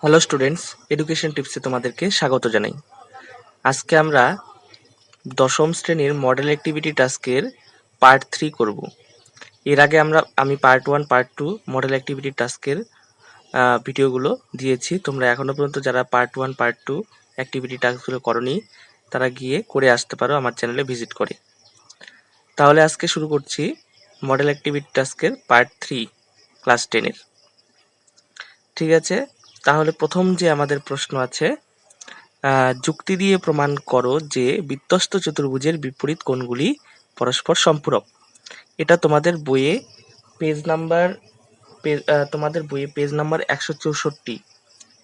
Hello students, education টিপসে তোমাদেরকে স্বাগত জানাই। আজকে আমরা দশম শ্রেণীর মডেল অ্যাক্টিভিটি টাস্কের পার্ট 3 করব। এর আগে আমি পার্ট 1 পার্ট 2 মডেল অ্যাক্টিভিটি টাস্কের ভিডিওগুলো দিয়েছি। তোমরা এখনো পর্যন্ত যারা পার্ট 1 পার্ট 2 অ্যাক্টিভিটি টাস্কগুলো করনি তারা গিয়ে করে আসতে পারো আমার চ্যানেলে ভিজিট করে। তাহলে আজকে শুরু করছি মডেল অ্যাক্টিভিটি টাস্কের পার্ট 3 ক্লাস 10-এর। ঠিক আছে, তাহলে প্রথম যে আমাদের প্রশ্ন আছে, যুক্তি দিয়ে প্রমাণ করো যে বৃত্তস্থ চতুর্ভুজের বিপরীত কোণগুলি পরস্পর সম্পূরক। এটা তোমাদের বইয়ে পেজ নাম্বার 164।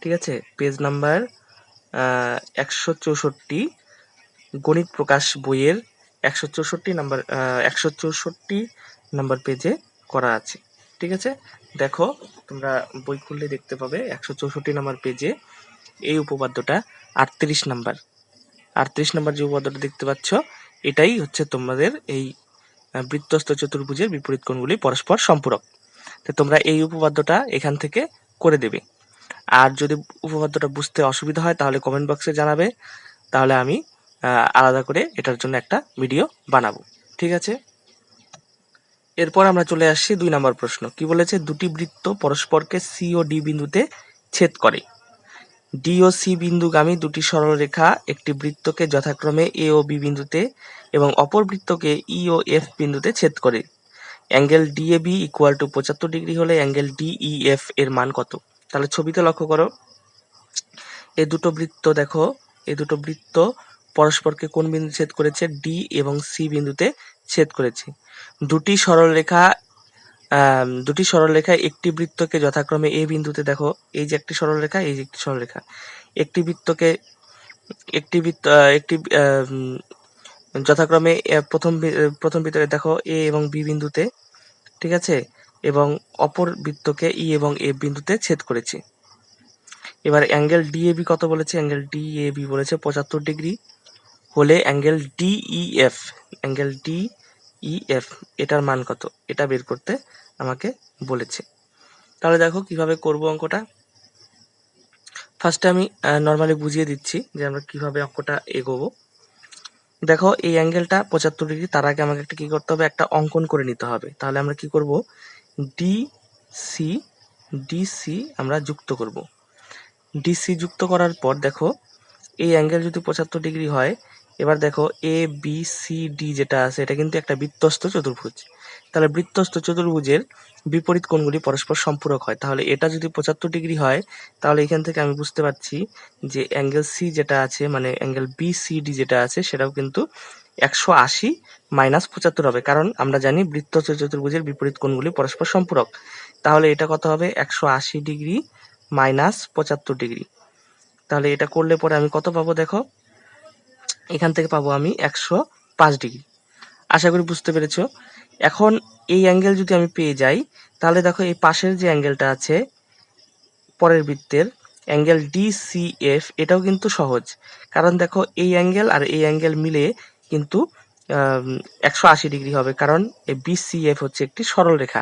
ঠিক আছে, পেজ নাম্বার 164 গণিত প্রকাশ বইয়ের 164 নাম্বার পেজে করা আছে। ঠিক আছে, দেখো তোমরা বই খুললে দেখতে পাবে 164 নাম্বার পেজে এই উপপাদ্যটা 38 নাম্বার যে উপপাদ্যটা দেখতে পাচ্ছ, এটাই হচ্ছে তোমাদের এই বৃত্তস্থ চতুর্ভুজের বিপরীত কোণগুলি পরস্পর সম্পূরক। তো তোমরা এই উপপাদ্যটা এখান থেকে করে দেবে। আর যদি উপপাদ্যটা বুঝতে অসুবিধা হয় তাহলে কমেন্ট বক্সে জানাবে, তাহলে আমি আলাদা করে এটার জন্য একটা ভিডিও বানাবো। ঠিক আছে, এরপর আমরা চলে আসছি 2 নম্বর প্রশ্ন। কি বলেছে? দুটি বৃত্ত পরস্পরকে সি ও ডি বিন্দুতে ছেদ করে। ডি ও সি বিন্দুগামী দুটি সরলরেখা একটি বৃত্তকে যথাক্রমে এ ও বি বিন্দুতে এবং অপর বৃত্তকে ই ও এফ বিন্দুতে ছেদ করে। Angle DAB equal to 75 degree হলে অ্যাঙ্গেল ডিইএফ এর মান কত? তাহলে ছবিতে লক্ষ্য করো, এই দুটো বৃত্ত দেখো, এই দুটো বৃত্ত পরস্পরকে কোন বিন্দু ছেদ করেছে? ডি এবং সি বিন্দুতে ছেদ করেছে। দুটি সরলরেখা একটি বৃত্তকে যথাক্রমে এ বিন্দুতে, দেখো এই যে একটি সরলরেখা, এই যে একটি সরলরেখা, একটি বৃত্তকে যথাক্রমে প্রথম বৃত্তকে দেখো এ এবং বি বিন্দুতে, ঠিক আছে, এবং অপর বৃত্তকে ই এবং এফ বিন্দুতে ছেদ করেছে। এবার অ্যাঙ্গেল ডিএবি কত বলেছে? অ্যাঙ্গেল ডিএবি বলেছে 75 ডিগ্রি হলে অ্যাঙ্গেল ডিইএফ এটার মান কত? এটা বের করতে আমাকে বলেছে। তাহলে দেখো কিভাবে করব অঙ্কটা। ফার্স্টে আমি নর্মালি বুঝিয়ে দিচ্ছি যে আমরা কিভাবে অঙ্কটা এগোবো। দেখো এই অ্যাঙ্গেলটা 75 ডিগ্রি, তার আগে আমাকে একটা কি করতে হবে? একটা অঙ্কন করে নিতে হবে। তাহলে আমরা কি করব? ডিসি আমরা যুক্ত করব। ডিসি যুক্ত করার পর দেখো এই অ্যাঙ্গেল যদি 75 ডিগ্রি হয়, এবার দেখো এ বি সি ডি যেটা আছে এটা কিন্তু একটা বৃত্তস্থ চতুর্ভুজ। তাহলে বৃত্তস্থ চতুর্ভুজের বিপরীত কোণগুলি পরস্পর সম্পূরক হয়। তাহলে এটা যদি 75 ডিগ্রি হয়, তাহলে এখান থেকে আমি বুঝতে পারছি যে অ্যাঙ্গেল সি যেটা আছে, মানে অ্যাঙ্গেল বি সি ডি যেটা আছে, সেটাও কিন্তু 180 মাইনাস 75 হবে, কারণ আমরা জানি বৃত্তস্থ চতুর্ভুজের বিপরীত কোণগুলি পরস্পর সম্পূরক। তাহলে এটা কত হবে? 180 ডিগ্রি মাইনাস 75 ডিগ্রি। তাহলে এটা করলে পরে আমি কত পাবো? দেখো এখান থেকে পাবো আমি 105 ডিগ্রি। আশা করি বুঝতে পেরেছো। এখন এই অ্যাঙ্গেল যদি আমি পেয়ে যাই, তাহলে দেখো এই পাশের যে অ্যাঙ্গেলটা আছে পরের বৃত্তের অ্যাঙ্গেল ডিসিএফ, এটাও কিন্তু সহজ, কারণ দেখো এই অ্যাঙ্গেল আর এই অ্যাঙ্গেল মিলে কিন্তু 180 ডিগ্রি হবে, কারণ এই বিসিএফ হচ্ছে একটি সরল রেখা।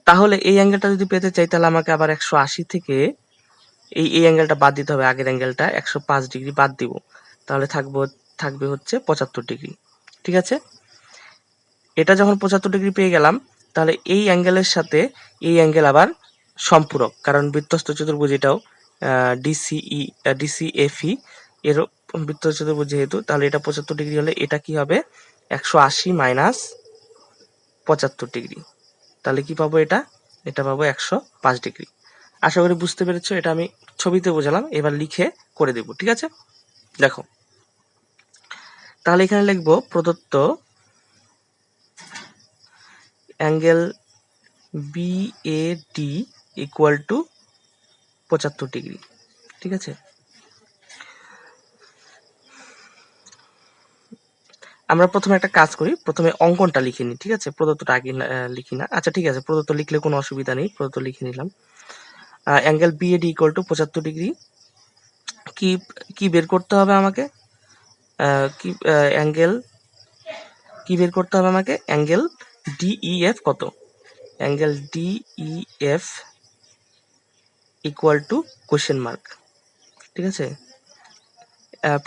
তাহলে এই অ্যাঙ্গেলটা যদি পেতে চাই, তাহলে আমাকে আবার 180 থেকে এই অ্যাঙ্গেলটা বাদ দিতে হবে, আগের অ্যাঙ্গেলটা 105 ডিগ্রি বাদ দিব, তাহলে থাকবে হচ্ছে 75 ডিগ্রি। ঠিক আছে, এটা যখন 75 ডিগ্রি পেয়ে গেলাম, তাহলে এই অ্যাঙ্গেলের সাথে এই অ্যাঙ্গেল আবার সম্পূরক, কারণ বৃত্তস্থ চতুর্ভুজ এটাও ডিসিএফই এর বৃত্তস্থ চতুর্ভুজ যেহেতু, তাহলে এটা 75 ডিগ্রি হলে এটা কি হবে? 180 মাইনাস 75 ডিগ্রি। তাহলে কি পাবো? এটা পাবো 105 ডিগ্রি। আশা করি বুঝতে পেরেছো। এটা আমি ছবিতে বোঝালাম, এবার লিখে করে দেব। ঠিক আছে, দেখো তাহলে এখানে লিখবো প্রদত্ত angle BAD equal to 75 degree. ঠিক আছে, আমরা প্রথমে একটা কাজ করি, প্রথমে অঙ্কনটা লিখে নিই। ঠিক আছে, প্রদত্তটা আগে লিখি না। আচ্ছা ঠিক আছে, প্রদত্ত লিখলে কোনো অসুবিধা নেই, প্রদত্ত লিখে নিলাম। Angle BAD equal to 75 degree. কি কি বের করতে হবে আমাকে? অ্যাঙ্গেল কি বের করতে হবে আমাকে? অ্যাঙ্গেল ডিইএফ কত? Angle DEF equal two question mark. ঠিক আছে,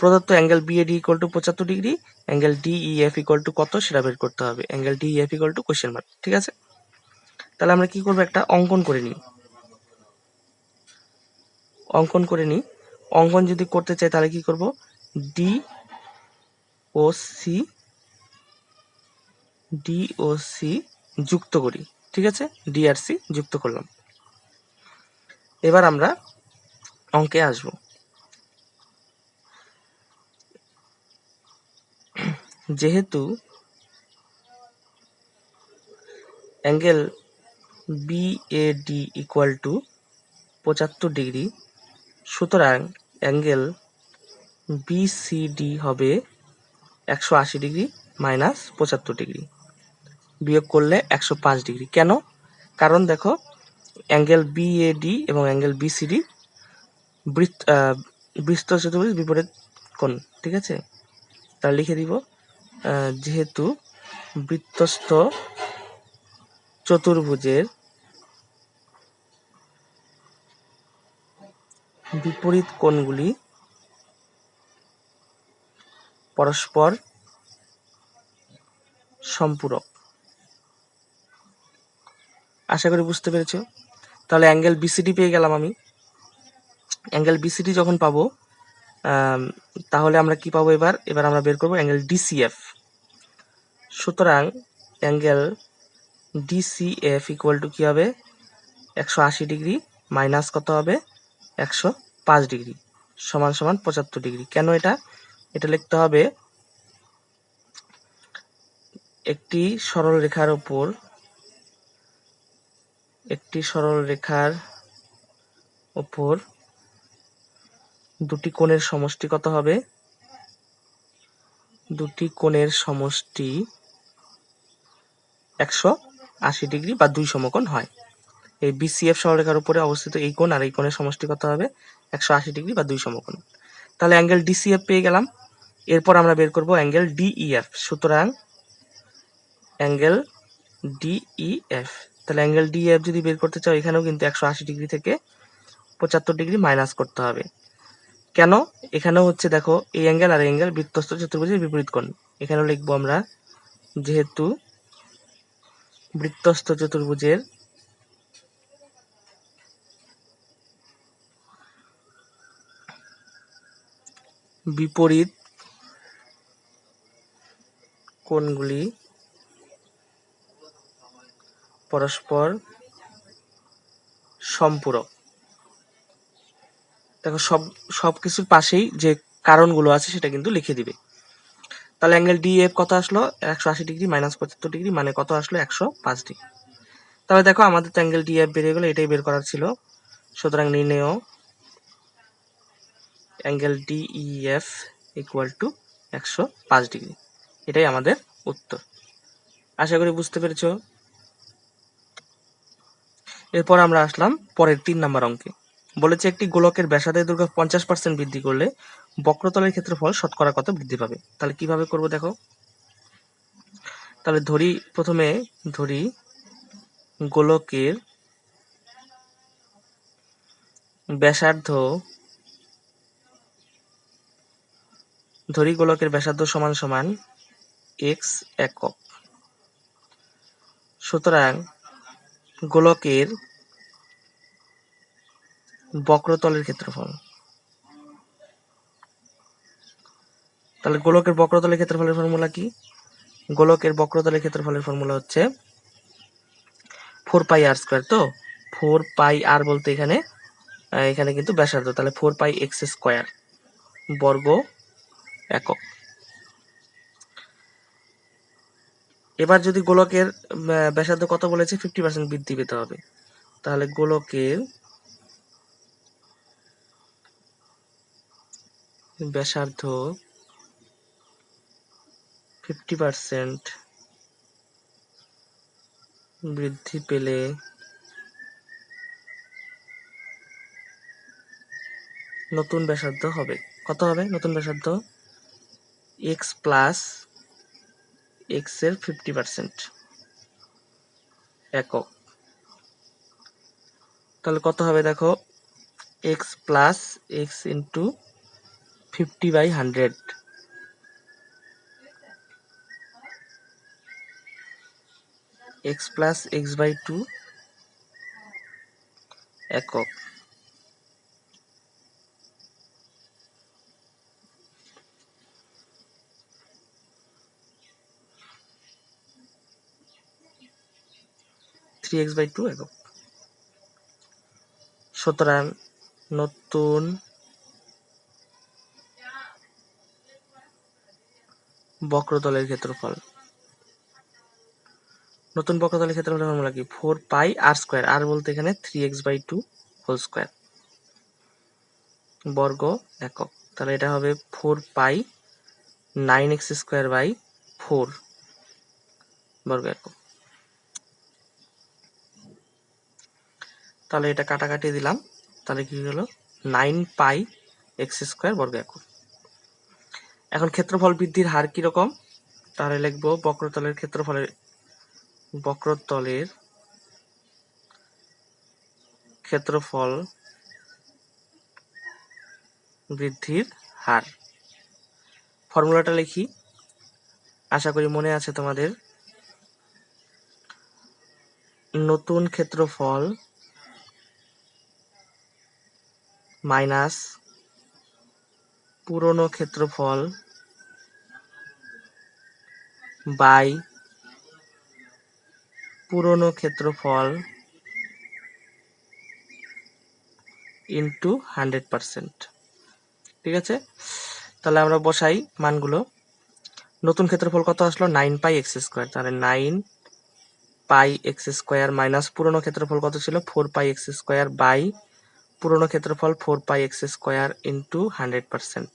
প্রদত্ত angle BAD equal to 75 degree, angle DEF equal two কত সেটা বের করতে হবে, angle DEF equal two question mark. ঠিক আছে, তাহলে আমরা কি করবো, একটা অঙ্কন করে নিই। অঙ্কন যদি করতে চাই তাহলে কি করব, ডি ও সি যুক্ত করি। ঠিক আছে, ডি আর সি যুক্ত করলাম। এবার আমরা অঙ্কে আসব। যেহেতু angle BAD equal to 75 degree, সুতরাং অ্যাঙ্গেল বিসিডি হবে 180 ডিগ্রি মাইনাস 75 ডিগ্রি, বিয়োগ করলে 105 ডিগ্রি। কেন? কারণ দেখো, অ্যাঙ্গেল বিএডি এবং অ্যাঙ্গেল বিসিডি বৃত্ত চতুর্ভুজ বিপরীত কোণ। ঠিক আছে, তাহলে লিখে দিব, যেহেতু বৃত্তস্থ চতুর্ভুজের বিপরীত কোণগুলি পরস্পর সম্পূরক। আশা করি বুঝতে পেরেছো। তাহলে অ্যাঙ্গেল বিসিডি পেয়ে গেলাম আমি। অ্যাঙ্গেল বিসিডি যখন পাবো, তাহলে আমরা কি পাবো, এবার আমরা বের করবো অ্যাঙ্গেল ডিসিএফ। সুতরাং অ্যাঙ্গেল ডিসিএফ ইকুয়াল টু কি হবে, 180 ডিগ্রি মাইনাস কত হবে, 105 ডিগ্রি সমান সমান 75 ডিগ্রি। কেন এটা লিখতে হবে, একটি সরল রেখার উপর দুটি কোণের সমষ্টি কত হবে, দুটি কোণের সমষ্টি 180 ডিগ্রি বা 2 সমকোণ হয়। এই বিসিএফ সরলরেখার উপরে অবস্থিত এই কোণ আর এই কোণের সমষ্টি কত হবে, 180 ডিগ্রি বা 2 সমকোণ। তাহলে অ্যাঙ্গেল ডিসিএফ পেয়ে গেলাম। এরপর আমরা বের করব অ্যাঙ্গেল ডিইএফ। সুতরাং অ্যাঙ্গেল ডিইএফ, তাহলে অ্যাঙ্গেল ডিইএফ যদি বের করতে চাও, এখানেও কিন্তু 180 ডিগ্রি থেকে 75 ডিগ্রি মাইনাস করতে হবে। কেন? এখানেও হচ্ছে দেখো, এই অ্যাঙ্গেল আর এই অ্যাঙ্গেল বৃত্তস্থ চতুর্ভুজের বিপরীত কোণ। এখানেও লিখবো আমরা, যেহেতু বৃত্তস্থ চতুর্ভুজের বিপরীত কোণগুলি পরস্পর সম্পূরক। দেখো, সবকিছুর পাশেই যে কারণগুলো আছে সেটা কিন্তু লিখে দিবে। তাহলে অ্যাঙ্গেল ডিএফ কত আসলো, 180 ডিগ্রি মাইনাস 75 ডিগ্রি, মানে কত আসলো, 105 ডিগ্রি। তাহলে দেখো, আমাদের তো অ্যাঙ্গেল ডিএফ বেরিয়ে গেলো, এটাই বের করার ছিল। সুতরাং নির্ণেয় angle DEF equal to 105 degree. এটাই আমাদের উত্তর। আশা করি বুঝতে পেরেছো। এরপর আমরা আসলাম পরের 3 নম্বর অঙ্কে। বলেছে একটি গোলকের ব্যাসার্ধের দৈর্ঘ্য 50% বৃদ্ধি করলে বক্রতলের ক্ষেত্রফল শতকরা কত বৃদ্ধি পাবে। তাহলে কিভাবে করব দেখো। তাহলে প্রথমে ধরি গোলকের ব্যাসার্ধ সমান সমান x একক। সুতরাং গোলকের বক্রতলের ক্ষেত্রফল, তাহলে গোলকের বক্রতলের ক্ষেত্রফলের ফর্মুলা কি? গোলকের বক্রতলের ক্ষেত্রফলের ফর্মুলা হচ্ছে 4 পাই আর স্কয়ার। তো 4 পাই আর বলতে এখানে কিন্তু ব্যাসার্ধ, তাহলে 4 পাই এক্স স্কয়ার বর্গ একক। এবার যদি গোলকের ব্যাসার্ধ কত বলেছে, 50% বৃদ্ধি পেতে হবে। তাহলে গোলকের ব্যাসার্ধ 50% বৃদ্ধি পেলে নতুন ব্যাসার্ধ হবে কত হবে, নতুন ব্যাসার্ধ x প্লাস x এর 50% একক। তাহলে কত হবে দেখো, x plus x into 50/100 x plus x/2 একক। থ্রি x/2 একক। সুতরাং নতুন বক্রতলের ক্ষেত্রফল, নতুন বক্রতলের ক্ষেত্রফলের ফর্মুলা কি? 4πr², আর বলতে এখানে 3x/2 হোল স্কয়ার বর্গ একক। তাহলে এটা হবে 4π9x²/4 বর্গ একক। তাহলে এটা কাটাকাটি দিলাম, তাহলে কি হলো 9πx² বর্গ একক। এখন ক্ষেত্রফল বৃদ্ধির হার কিরকম? তাহলে লিখবো বক্রতলের ক্ষেত্রফল বৃদ্ধির হার। ফর্মুলাটা লিখি, আশা করি মনে আছে তোমাদের। নতুন ক্ষেত্রফল মাইনাস পুরনো ক্ষেত্রফল বাই পুরনো ক্ষেত্রফল ইন্টু 100%। ঠিক আছে, তাহলে আমরা বসাই মানগুলো। নতুন ক্ষেত্রফল কত আসলো? 9πx²। তাহলে 9πx² মাইনাস পুরনো ক্ষেত্রফল কত ছিল? 4πx² বাই পুরনো ক্ষেত্রফল 4πx² ইন্টু 100%।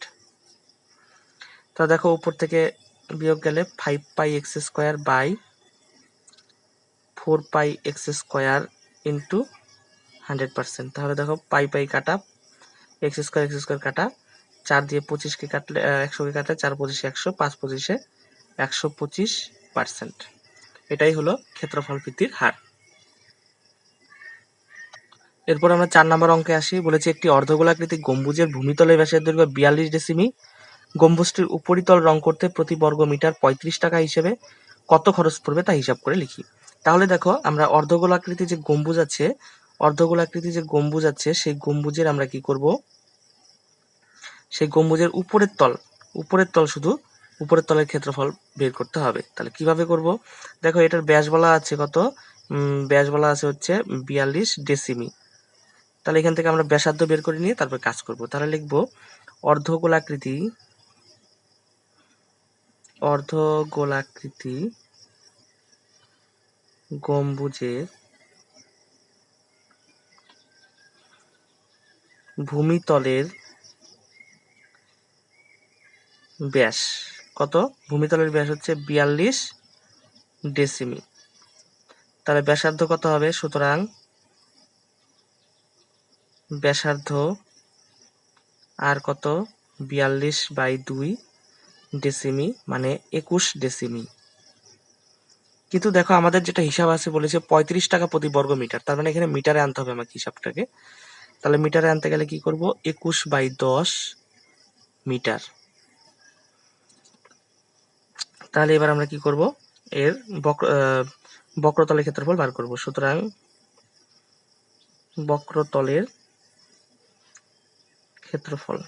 তা দেখো উপর থেকে বিয়োগ গেলে 5πx² বাই 4πx² ইন্টু 100%। তাহলে দেখো পাই কাটা, x² কাটা, 4 দিয়ে 25কে কাটলে 100কে কাটলে 4 25 100, 5 25 125%। এটাই হলো ক্ষেত্রফল বৃদ্ধির হার। এরপর আমরা 4 নম্বর অঙ্কে আসি। বলেছে একটি অর্ধগোলাকৃতি গম্বুজের ভূমিতলের ব্যাসের দৈর্ঘ্য 42 ডেসিমি। গম্বুজটির উপরিতল রং করতে প্রতি বর্গ মিটার 35 টাকা হিসেবে কত খরচ পড়বে তা হিসাব করে লিখি। তাহলে দেখো আমরা অর্ধগোলাকৃতি যে গম্বুজ আছে সেই গম্বুজের আমরা কি করব, সেই গম্বুজের উপরের তলের ক্ষেত্রফল বের করতে হবে। তাহলে কিভাবে করব? দেখো এটার ব্যাস বলা আছে কত? ব্যাস বলা আছে হচ্ছে 42 ডেসিমি। তাহলে এখান থেকে আমরা ব্যাসার্ধ বের করে নিয়ে তারপর কাজ করব। তাহলে লিখব অর্ধগোলাকৃতি গম্বুজের ভূমিতলের ব্যাস কত? ভূমিতলের ব্যাস হচ্ছে 42 ডেসিমি। তাহলে ব্যাসার্ধ কত হবে? সুতরাং ব্যাসার্ধ আর কত? 42/2 ডেসিমি মানে 21 ডেসিমি। কিন্তু দেখো আমাদের যেটা হিসাব আছে বলেছে 35 টাকা প্রতি বর্গ মিটার, তার মানে এখানে মিটারে আনতে হবে আমাকে হিসাবটাকে। তাহলে মিটারে আনতে গেলে কি করব? 21/10 মিটার। তাহলে এবার আমরা কি করব? এর বক্রতলের ক্ষেত্রফল বার করব। সুতরাং বক্রতলের ক্ষেত্রফল,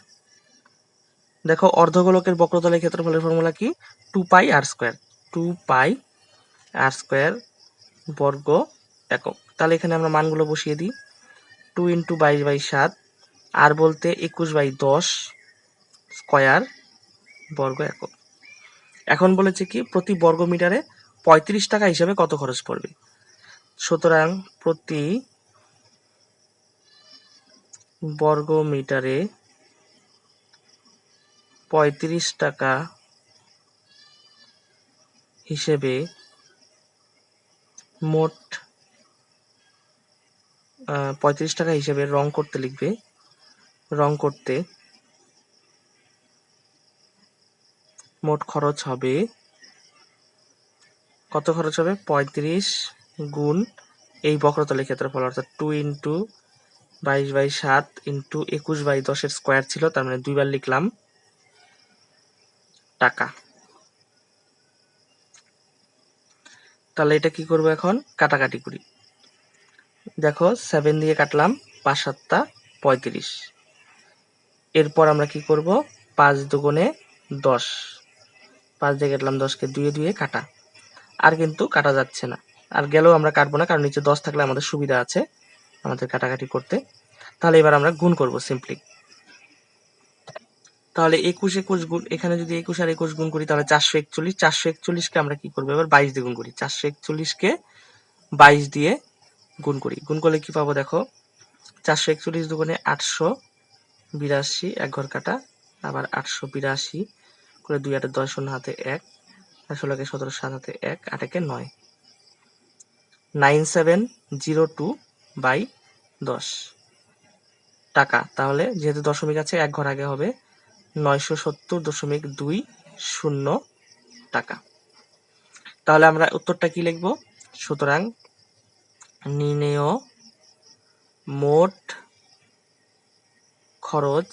দেখো অর্ধগোলকের বক্রতলের ক্ষেত্রফলের ফর্মুলা কি? 2πr² বর্গ একক। তাহলে এখানে আমরা মানগুলো বসিয়ে দিই। 2 × 22/7, আর বলতে 21/10 স্কয়ার বর্গ একক। এখন বলেছে কি প্রতি বর্গ মিটারে 35 টাকা হিসাবে কত খরচ পড়বে। সুতরাং প্রতি বর্গ মিটারে 35 টাকা হিসেবে মোট 35 টাকা হিসেবে রং করতে লিখবে। রং করতে মোট খরচ হবে কত? খরচ হবে 35 গুণ এই বক্রতলের ক্ষেত্রফল, অর্থাৎ 2 × 22/7 ইন্টু 21/10 স্কোয়ার ছিল, তার মানে 2 বার লিখলাম টাকা। তাহলে এটা কি করব, এখন কাটাকাটি করি। দেখো 7 দিয়ে কাটলাম, 5 7 35। এরপর আমরা কি করব, 5 দুগুণে 10, 5 দিয়ে কাটলাম, 10কে 2 দিয়ে কাটা, আর কিন্তু কাটা যাচ্ছে না, আর গেলেও আমরা কাটবো না, কারণ নিচে 10 থাকলে আমাদের সুবিধা আছে আমাদের কাটাকাটি করতে। তাহলে এবার আমরা গুণ করব সিম্পলি। তাহলে 21 গুণ, এখানে যদি 21 আর 21 গুণ করি তাহলে 441। 441কে আমরা কি করবো, এবার 22 দিয়ে গুণ করি। 441কে 22 দিয়ে গুণ করি। গুণ করলে কি পাবো দেখো, 441 দুগুণে 882, এক ঘর কাটা, আবার 882 করে 2 8 10 শূন্য হাতে 1, 16 17 7 হাতে 1, 8 একে 9, 9702/10 টাকা। তাহলে যেহেতু দশমিক আছে, এক ঘর আগে হবে 970.20 টাকা। তাহলে আমরা উত্তরটা কি লিখব, সুতরাং নির্ণেয় মোট খরচ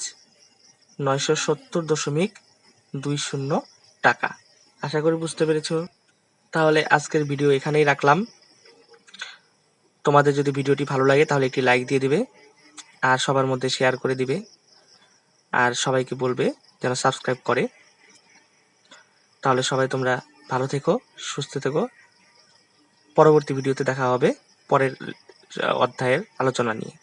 970.20 টাকা। আশা করি বুঝতে পেরেছো। তাহলে আজকের ভিডিও এখানেই রাখলাম। তোমাদের যদি ভিডিওটি ভালো লাগে তাহলে একটি লাইক দিয়ে দিবে, আর সবার মধ্যে শেয়ার করে দিবে, আর সবাইকে বলবে যেন সাবস্ক্রাইব করে। তাহলে সবাই তোমরা ভালো থেকো, সুস্থ থেকো। পরবর্তী ভিডিওতে দেখা হবে পরের অধ্যায়ের আলোচনা নিয়ে।